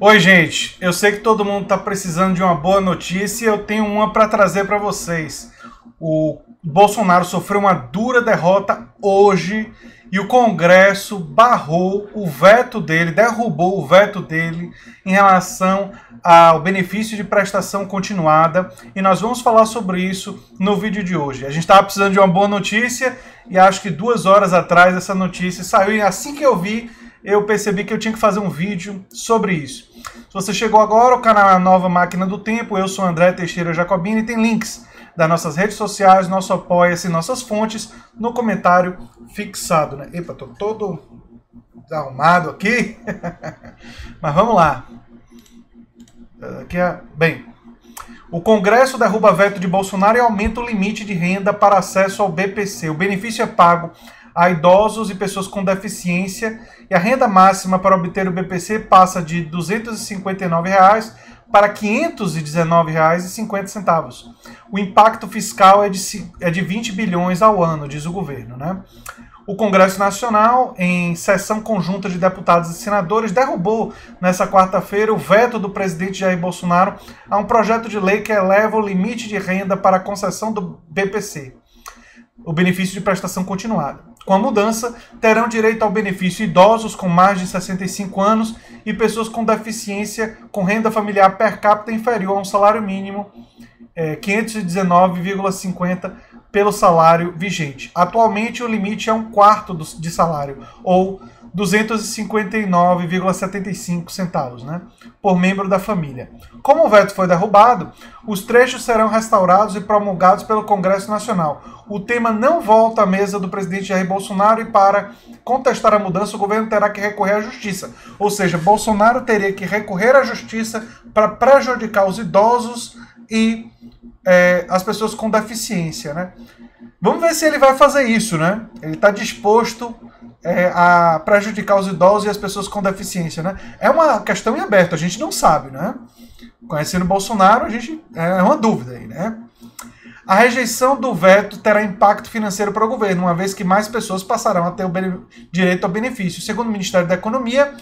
Oi, gente. Eu sei que todo mundo está precisando de uma boa notícia e eu tenho uma para trazer para vocês. O Bolsonaro sofreu uma dura derrota hoje e o Congresso barrou o veto dele, derrubou o veto dele em relação ao benefício de prestação continuada, e nós vamos falar sobre isso no vídeo de hoje. A gente estava precisando de uma boa notícia e acho que 2 horas atrás essa notícia saiu, e assim que eu vi, eu percebi que eu tinha que fazer um vídeo sobre isso. Se você chegou agora, o canal é a Nova Máquina do Tempo, eu sou André Teixeira Jacobini e tem links das nossas redes sociais, nosso Apoia-se, nossas fontes no comentário fixado, né? Epa, tô todo desarrumado aqui, mas vamos lá. Bem, o Congresso derruba veto de Bolsonaro e aumenta o limite de renda para acesso ao BPC. O benefício é pago a idosos e pessoas com deficiência, e a renda máxima para obter o BPC passa de R$ 259 para R$ 519,50. O impacto fiscal é de 20 bilhões ao ano, diz o governo, né? O Congresso Nacional, em sessão conjunta de deputados e senadores, derrubou nessa quarta-feira o veto do presidente Jair Bolsonaro a um projeto de lei que eleva o limite de renda para a concessão do BPC, o benefício de prestação continuada. Com a mudança, terão direito ao benefício idosos com mais de 65 anos e pessoas com deficiência com renda familiar per capita inferior a um salário mínimo, 519,50 pelo salário vigente. Atualmente, o limite é 1/4 de salário, ou 259,75 centavos, né, por membro da família. Como o veto foi derrubado, os trechos serão restaurados e promulgados pelo Congresso Nacional. O tema não volta à mesa do presidente Jair Bolsonaro e, para contestar a mudança, o governo terá que recorrer à justiça. Ou seja, Bolsonaro teria que recorrer à justiça para prejudicar os idosos e as pessoas com deficiência, né? Vamos ver se ele vai fazer isso, né? Ele está disposto a prejudicar os idosos e as pessoas com deficiência, né? É uma questão em aberto, a gente não sabe, né? Conhecendo Bolsonaro, a gente é uma dúvida aí, né? A rejeição do veto terá impacto financeiro para o governo, uma vez que mais pessoas passarão a ter o direito ao benefício. Segundo o Ministério da Economia,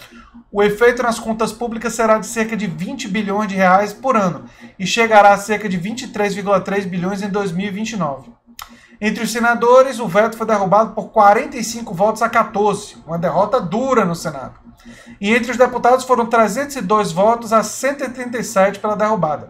o efeito nas contas públicas será de cerca de 20 bilhões de reais por ano e chegará a cerca de 23,3 bilhões em 2029. Entre os senadores, o veto foi derrubado por 45 votos a 14, uma derrota dura no Senado. E entre os deputados foram 302 votos a 137 pela derrubada.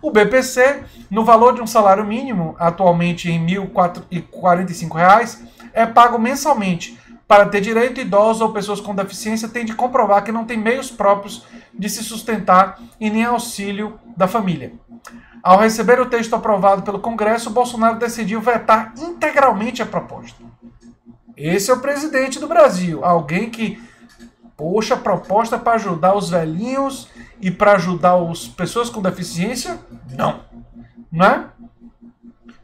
O BPC, no valor de um salário mínimo, atualmente em R$ 1.045, é pago mensalmente. Para ter direito, idosos ou pessoas com deficiência têm de comprovar que não têm meios próprios de se sustentar e nem auxílio da família. Ao receber o texto aprovado pelo Congresso, Bolsonaro decidiu vetar integralmente a proposta. Esse é o presidente do Brasil, alguém que, poxa, proposta para ajudar os velhinhos e para ajudar as pessoas com deficiência? Não. Não é?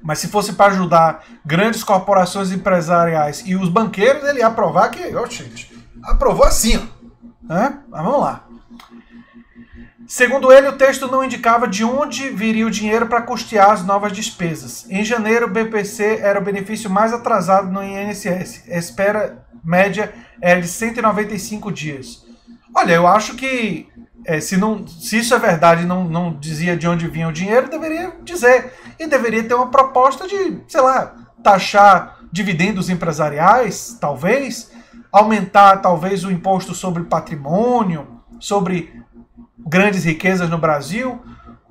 Mas se fosse para ajudar grandes corporações empresariais e os banqueiros, ele ia aprovar que, gente, aprovou assim, ó. Mas vamos lá. Segundo ele, o texto não indicava de onde viria o dinheiro para custear as novas despesas. Em janeiro, o BPC era o benefício mais atrasado no INSS. A espera média era de 195 dias. Olha, eu acho que se isso é verdade e não dizia de onde vinha o dinheiro, deveria dizer. E deveria ter uma proposta de, sei lá, taxar dividendos empresariais, talvez, aumentar talvez o imposto sobre patrimônio, sobre grandes riquezas no Brasil.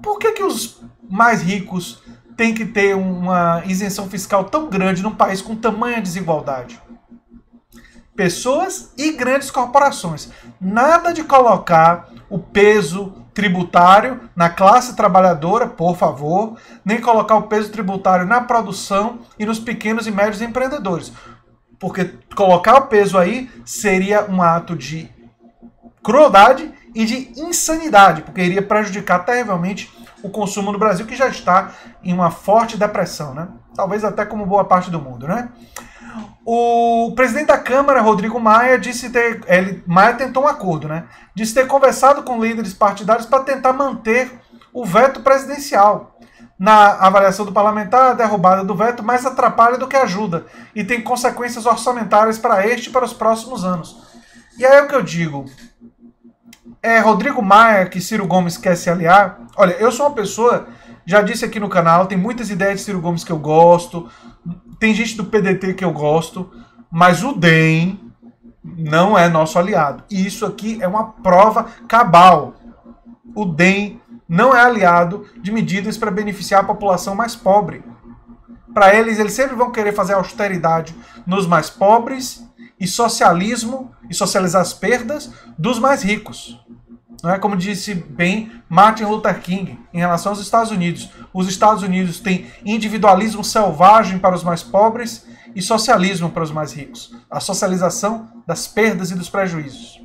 Por que os mais ricos têm que ter uma isenção fiscal tão grande num país com tamanha desigualdade? Pessoas e grandes corporações. Nada de colocar o peso tributário na classe trabalhadora, por favor, nem colocar o peso tributário na produção e nos pequenos e médios empreendedores. Porque colocar o peso aí seria um ato de crueldade e de insanidade, porque iria prejudicar terrivelmente o consumo no Brasil, que já está em uma forte depressão, né? Talvez até como boa parte do mundo, né? O presidente da Câmara, Rodrigo Maia, Maia tentou um acordo, né? Disse ter conversado com líderes partidários para tentar manter o veto presidencial. Na avaliação do parlamentar, a derrubada do veto mais atrapalha do que ajuda e tem consequências orçamentárias para este e para os próximos anos. E aí é o que eu digo. É Rodrigo Maia que Ciro Gomes quer se aliar? Olha, eu sou uma pessoa, já disse aqui no canal, tem muitas ideias de Ciro Gomes que eu gosto, tem gente do PDT que eu gosto, mas o DEM não é nosso aliado. E isso aqui é uma prova cabal. O DEM não é aliado de medidas para beneficiar a população mais pobre. Para eles sempre vão querer fazer austeridade nos mais pobres e socialismo e socializar as perdas dos mais ricos. Não é? Como disse bem Martin Luther King em relação aos Estados Unidos. Os Estados Unidos têm individualismo selvagem para os mais pobres e socialismo para os mais ricos. A socialização das perdas e dos prejuízos.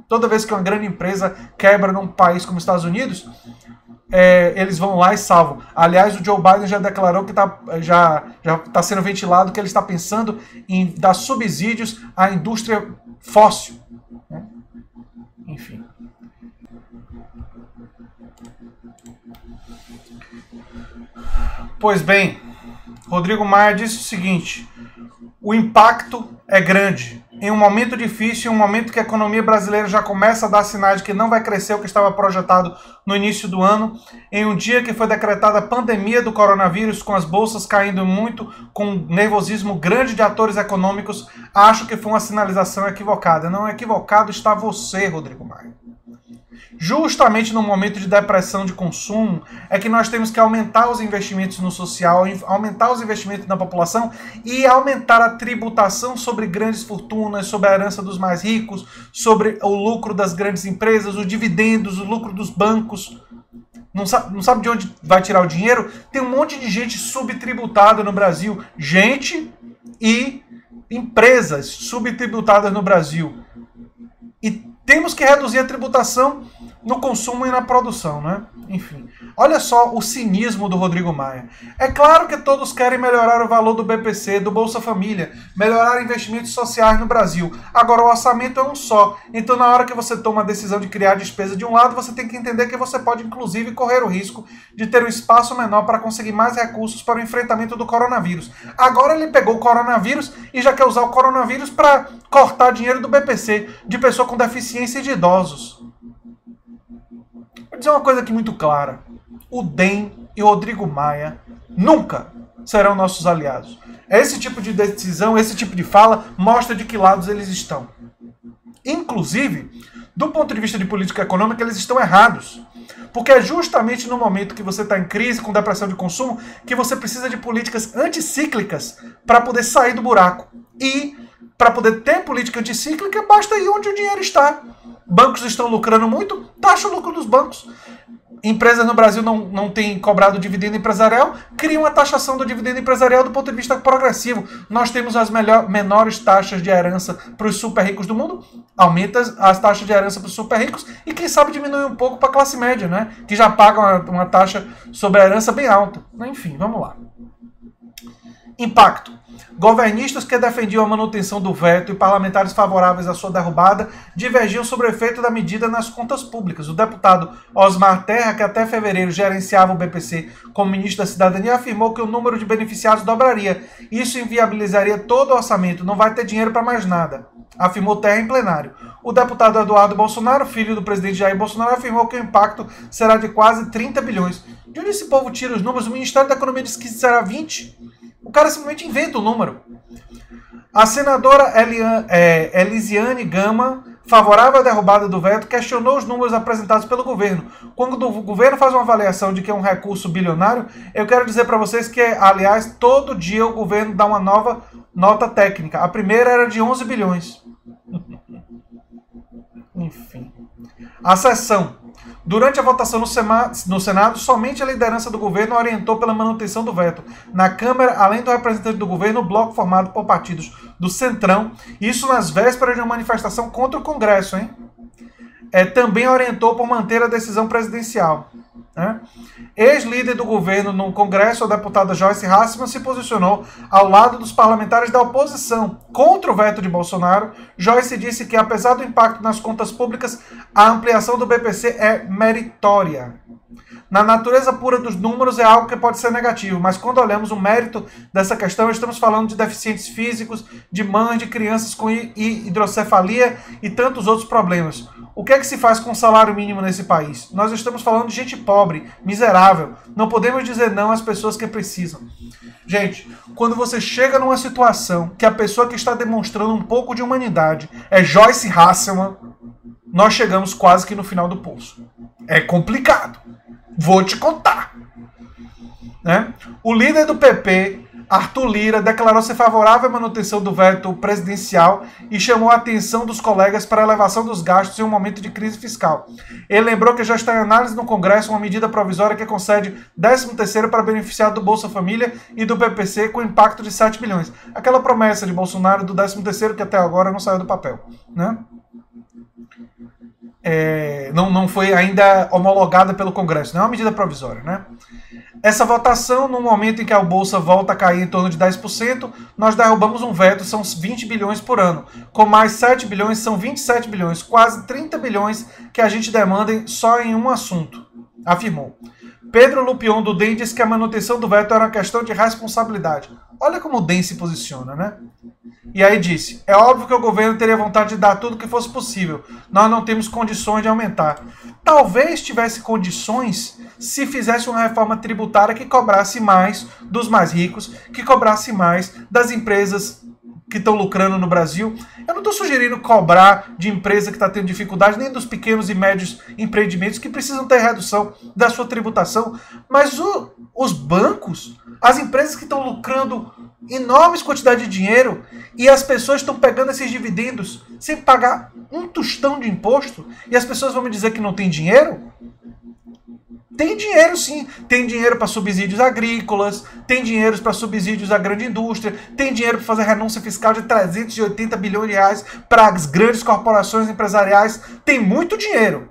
Toda vez que uma grande empresa quebra num país como os Estados Unidos, eles vão lá e salvam. Aliás, o Joe Biden já declarou que já está sendo ventilado que ele está pensando em dar subsídios à indústria fóssil. Enfim. Pois bem, Rodrigo Maia disse o seguinte: o impacto é grande. Em um momento difícil, em um momento que a economia brasileira já começa a dar sinais de que não vai crescer o que estava projetado no início do ano, em um dia que foi decretada a pandemia do coronavírus, com as bolsas caindo muito, com um nervosismo grande de atores econômicos, acho que foi uma sinalização equivocada. Não, equivocado está você, Rodrigo Maia. Justamente no momento de depressão de consumo é que nós temos que aumentar os investimentos no social, aumentar os investimentos na população e aumentar a tributação sobre grandes fortunas, sobre a herança dos mais ricos, sobre o lucro das grandes empresas, os dividendos, o lucro dos bancos. Não sabe de onde vai tirar o dinheiro? Tem um monte de gente subtributada no Brasil. Gente e empresas subtributadas no Brasil. E temos que reduzir a tributação no consumo e na produção, né? Enfim, olha só o cinismo do Rodrigo Maia. É claro que todos querem melhorar o valor do BPC, do Bolsa Família, melhorar investimentos sociais no Brasil. Agora, o orçamento é um só. Então, na hora que você toma a decisão de criar despesa de um lado, você tem que entender que você pode, inclusive, correr o risco de ter um espaço menor para conseguir mais recursos para o enfrentamento do coronavírus. Agora ele pegou o coronavírus e já quer usar o coronavírus para cortar dinheiro do BPC, de pessoa com deficiência e de idosos. Vou dizer uma coisa aqui muito clara. O DEM e o Rodrigo Maia nunca serão nossos aliados. Esse tipo de decisão, esse tipo de fala, mostra de que lados eles estão. Inclusive, do ponto de vista de política econômica, eles estão errados. Porque é justamente no momento que você está em crise, com depressão de consumo, que você precisa de políticas anticíclicas para poder sair do buraco. E, para poder ter política anticíclica, basta ir onde o dinheiro está. Bancos estão lucrando muito, taxa o lucro dos bancos. Empresas no Brasil não têm cobrado dividendo empresarial, cria uma taxação do dividendo empresarial do ponto de vista progressivo. Nós temos as menores taxas de herança para os super ricos do mundo, aumenta as taxas de herança para os super ricos e quem sabe diminui um pouco para a classe média, né? Que já paga uma taxa sobre a herança bem alta. Enfim, vamos lá. Impacto. Governistas que defendiam a manutenção do veto e parlamentares favoráveis à sua derrubada divergiam sobre o efeito da medida nas contas públicas. O deputado Osmar Terra, que até fevereiro gerenciava o BPC como ministro da Cidadania, afirmou que o número de beneficiados dobraria. Isso inviabilizaria todo o orçamento, não vai ter dinheiro para mais nada, afirmou Terra em plenário. O deputado Eduardo Bolsonaro, filho do presidente Jair Bolsonaro, afirmou que o impacto será de quase 30 bilhões. De onde esse povo tira os números? O Ministério da Economia disse que será 20. O cara simplesmente inventa o número. A senadora Elisiane Gama, favorável à derrubada do veto, questionou os números apresentados pelo governo. Quando o governo faz uma avaliação de que é um recurso bilionário, eu quero dizer para vocês que, aliás, todo dia o governo dá uma nova nota técnica. A primeira era de 11 bilhões. Enfim. A sessão. Durante a votação no Senado, somente a liderança do governo orientou pela manutenção do veto. Na Câmara, além do representante do governo, o bloco formado por partidos do Centrão, isso nas vésperas de uma manifestação contra o Congresso, hein? Também orientou por manter a decisão presidencial. Né? Ex-líder do governo no Congresso, a deputada Joyce Hasselmann, se posicionou ao lado dos parlamentares da oposição contra o veto de Bolsonaro. Joyce disse que, apesar do impacto nas contas públicas, a ampliação do BPC é meritória. Na natureza pura dos números é algo que pode ser negativo, mas quando olhamos o mérito dessa questão, estamos falando de deficientes físicos, de mães, de crianças com hidrocefalia e tantos outros problemas. O que é que se faz com o salário mínimo nesse país? Nós estamos falando de gente pobre, miserável. Não podemos dizer não às pessoas que precisam. Gente, quando você chega numa situação que a pessoa que está demonstrando um pouco de humanidade é Joyce Hasselman, nós chegamos quase que no final do poço. É complicado. Vou te contar. Né? O líder do PP, Arthur Lira, declarou ser favorável à manutenção do veto presidencial e chamou a atenção dos colegas para a elevação dos gastos em um momento de crise fiscal. Ele lembrou que já está em análise no Congresso uma medida provisória que concede 13º para beneficiar do Bolsa Família e do BPC com impacto de 7 bilhões. Aquela promessa de Bolsonaro do 13º que até agora não saiu do papel. Né? Não foi ainda homologada pelo Congresso, não é uma medida provisória, né? Essa votação, no momento em que a Bolsa volta a cair em torno de 10%, nós derrubamos um veto, são 20 bilhões por ano. Com mais 7 bilhões, são 27 bilhões, quase 30 bilhões que a gente demanda só em um assunto, afirmou. Pedro Lupion, do DEM, disse que a manutenção do veto era uma questão de responsabilidade. Olha como o DEM se posiciona, né? E aí disse, é óbvio que o governo teria vontade de dar tudo o que fosse possível. Nós não temos condições de aumentar. Talvez tivesse condições se fizesse uma reforma tributária que cobrasse mais dos mais ricos, que cobrasse mais das empresas que estão lucrando no Brasil. Eu não estou sugerindo cobrar de empresa que está tendo dificuldade, nem dos pequenos e médios empreendimentos que precisam ter redução da sua tributação, mas os bancos, as empresas que estão lucrando enormes quantidades de dinheiro e as pessoas estão pegando esses dividendos sem pagar um tostão de imposto e as pessoas vão me dizer que não tem dinheiro? Tem dinheiro sim, tem dinheiro para subsídios agrícolas, tem dinheiro para subsídios à grande indústria, tem dinheiro para fazer renúncia fiscal de 380 bilhões de reais para as grandes corporações empresariais, tem muito dinheiro,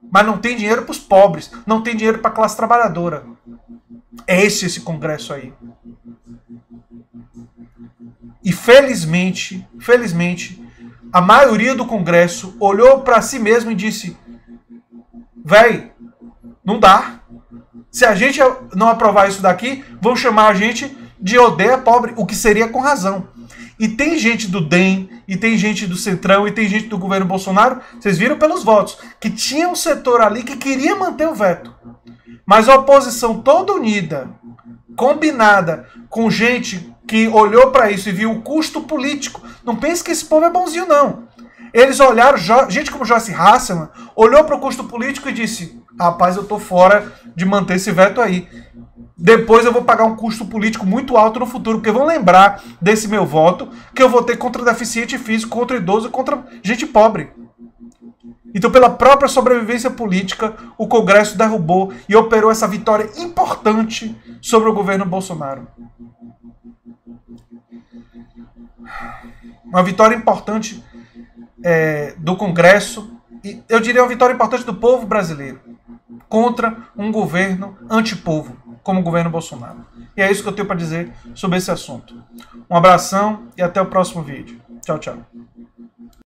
mas não tem dinheiro para os pobres, não tem dinheiro para a classe trabalhadora. É esse Congresso aí. E felizmente, a maioria do Congresso olhou para si mesmo e disse, véi, não dá. Se a gente não aprovar isso daqui, vão chamar a gente de odeia pobre, o que seria com razão. E tem gente do DEM, e tem gente do Centrão, e tem gente do governo Bolsonaro, vocês viram pelos votos, que tinha um setor ali que queria manter o veto. Mas a oposição toda unida, combinada, com gente que olhou para isso e viu o custo político. Não pense que esse povo é bonzinho, não. Eles olharam, gente como Joyce Hasselman, olhou para o custo político e disse, rapaz, eu tô fora de manter esse veto aí. Depois eu vou pagar um custo político muito alto no futuro, porque vão lembrar desse meu voto que eu votei contra deficiente físico, contra idoso e contra gente pobre. Então, pela própria sobrevivência política, o Congresso derrubou e operou essa vitória importante sobre o governo Bolsonaro. Uma vitória importante do Congresso, e eu diria uma vitória importante do povo brasileiro, contra um governo antipovo, como o governo Bolsonaro. E é isso que eu tenho para dizer sobre esse assunto. Um abração e até o próximo vídeo. Tchau, tchau.